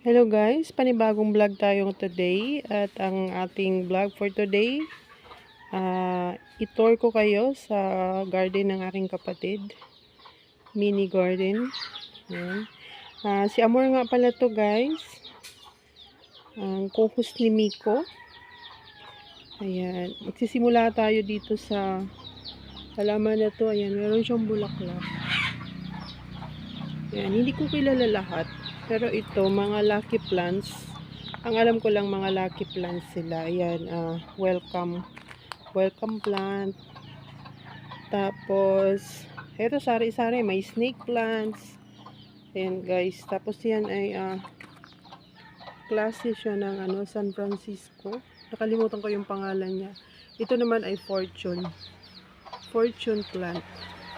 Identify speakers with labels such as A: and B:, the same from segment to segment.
A: Hello guys, panibagong vlog tayong today at ang ating vlog for today, itour ko kayo sa garden ng aking kapatid, mini garden. Ayan. Si Amor nga pala to guys, ang co-host ni Miko. Ayan, magsisimula tayo dito sa halaman na to. Ayan, meron siyang bulaklak. Ayan, hindi ko kilala lahat. Pero ito, mga lucky plants. Ang alam ko lang mga lucky plants sila. Ayan, welcome plant. Tapos, eto sari-sari. May snake plants. Ayan guys. Tapos yan ay klase siya ng San Francisco. Nakalimutan ko yung pangalan niya. Ito naman ay fortune plant.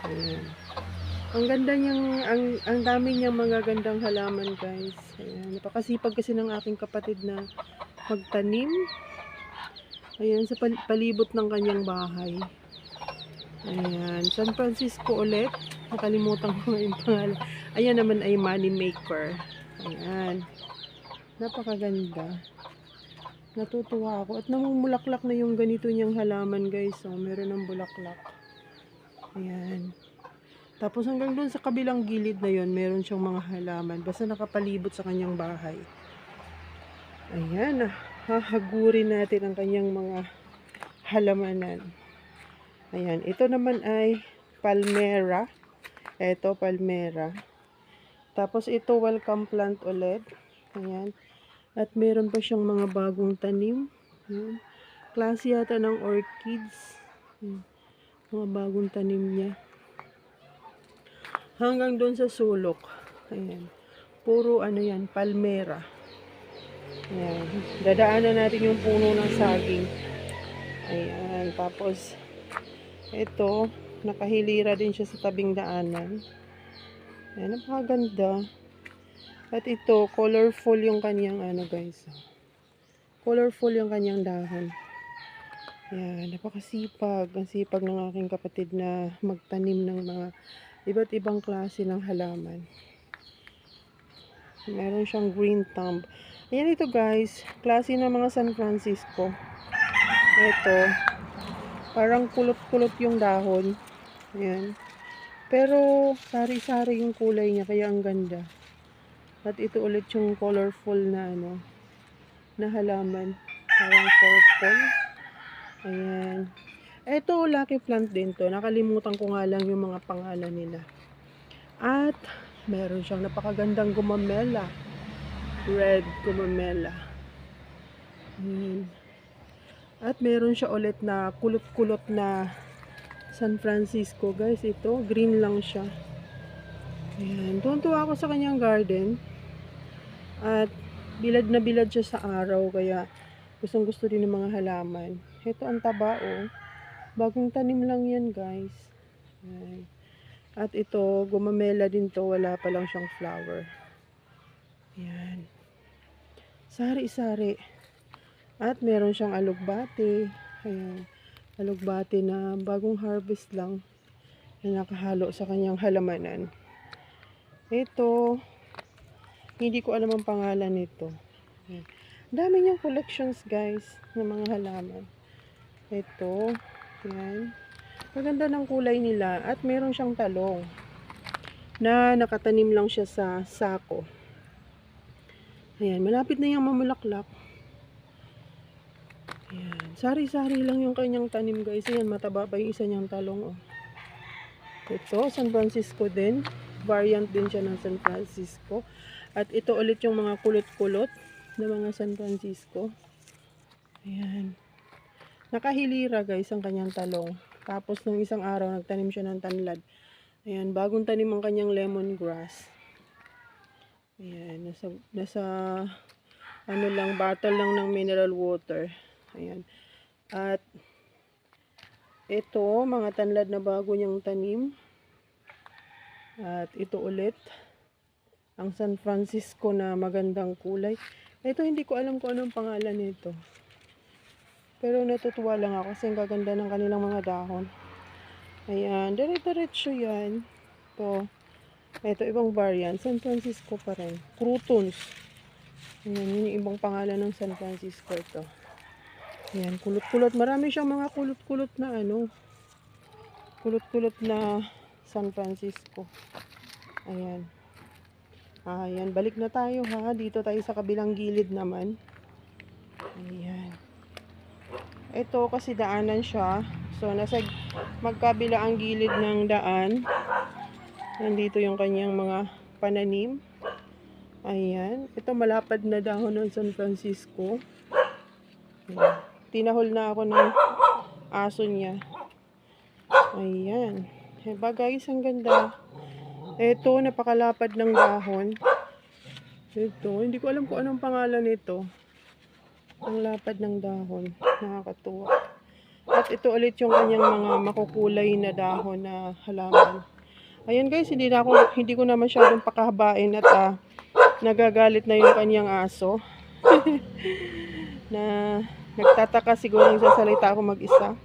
A: Ayan. Ang ganda niyang, ang dami niyang mga gandang halaman guys. Ayan, napakasipag kasi ng aking kapatid na magtanim. Ayan, sa palibot ng kanyang bahay. Ayan, San Francisco ulit. Nakalimutan ko yung pangalan. Ayan naman ay money maker. Ayan. Napakaganda. Natutuwa ako. At namumulaklak na yung ganito niyang halaman guys. So, meron ng bulaklak. Ayan. Tapos hanggang doon sa kabilang gilid na yon, meron siyang mga halaman. Basta nakapalibot sa kanyang bahay. Ayan, hahagurin natin ang kanyang mga halamanan. Ayan, ito naman ay palmera. Ito, palmera. Tapos ito, welcome plant ulit. Ayan. At meron pa siyang mga bagong tanim. Ayan. Klase yata ng orchids. Ayan. Mga bagong tanim niya. Hanggang doon sa sulok. Ayan. Puro yan, palmera. Ayan. Dadaanan natin yung puno ng saging. Ayan. Tapos, ito, nakahilira din siya sa tabing daanan. Ayan, napakaganda. At ito, colorful yung kanyang guys. Colorful yung kanyang dahon. Ayan, napakasipag. Ang sipag ng aking kapatid na magtanim ng mga iba't ibang klase ng halaman. Meron siyang green thumb. Ayan ito guys, klase ng mga San Francisco. Ito, parang kulot-kulot yung dahon. Ayan. Pero sari-sari yung kulay niya, kaya ang ganda. At ito ulit yung colorful na na halaman. Parang purple. Ayan. Ito, lucky plant din to. Nakalimutan ko nga lang yung mga pangalan nila. At meron siyang napakagandang gumamela. Red gumamela. Ayan. At meron siya ulit na kulot-kulot na San Francisco. Guys, ito, green lang siya. Ayan. Tuwan-tuwa ako sa kanyang garden. At bilad na bilad siya sa araw. Kaya gustong gusto din ng mga halaman. Ito ang taba, oh. Bagong tanim lang yan, guys. Ayan. At ito, gumamela din to. Wala pa lang siyang flower. Ayan. Sari-sari. At meron siyang alugbate. Ayan. Alugbate na bagong harvest lang. Na nakahalo sa kanyang halamanan. Ito, hindi ko alam ang pangalan nito. Ayan. Dami niyang collections guys ng mga halaman. Ito, ayan. Maganda ng kulay nila at meron siyang talong na nakatanim lang siya sa sako. Ayan, malapit na yung mamulaklak. Ayan, sari-sari lang yung kanyang tanim guys. Ayan, mataba pa yung isa niyang talong. Oh. Ito, San Francisco din. Variant din siya ng San Francisco. At ito ulit yung mga kulot-kulot na mga San Francisco. Ayan. Nakahilira guys ang kanyang talong. Tapos nung isang araw nagtanim siya ng tanlad. Ayan, bagong tanim ang kanyang lemongrass. Ayan, nasa lang, bottle lang ng mineral water. Ayan. At ito, mga tanlad na bago niyang tanim. At ito ulit, ang San Francisco na magandang kulay. Ito, hindi ko alam kung anong pangalan nito. Pero natutuwa lang ako kasi ang gaganda ng kanilang mga dahon. Ayan, dire-diretso yan. Ito, ibang variant. San Francisco pa rin. Croutons. Ayan, yun yung ibang pangalan ng San Francisco ito. Ayan, kulot-kulot. Marami siyang mga kulot-kulot na kulot-kulot na San Francisco. Ayan. Ayan, balik na tayo ha. Dito tayo sa kabilang gilid naman. Ayan. Ito kasi daanan siya. So, nasa magkabila ang gilid ng daan. Nandito yung kanyang mga pananim. Ayan. Ito malapad na dahon ng San Francisco. Ayan. Tinahol na ako ng aso niya. Ayan. Diba guys, ang ganda. Ito, napakalapad ng dahon. Ito, hindi ko alam kung anong pangalan nito. Ang lapad ng dahon. Nakakatuwa. At ito ulit yung kanyang mga makukulay na dahon na halaman. Ayan guys, hindi ko na masyadong pakahabain at nagagalit na yung kanyang aso. Na nagtataka siguro yung sasalita ako mag-isa.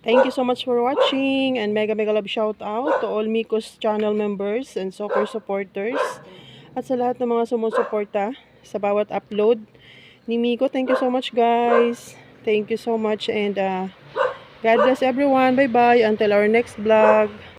A: Thank you so much for watching and mega love shout out to all Miko's channel members and soccer supporters at sa lahat ng mga sumusuporta sa bawat upload ni Miko. Thank you so much guys. Thank you so much and God bless everyone. Bye bye until our next vlog.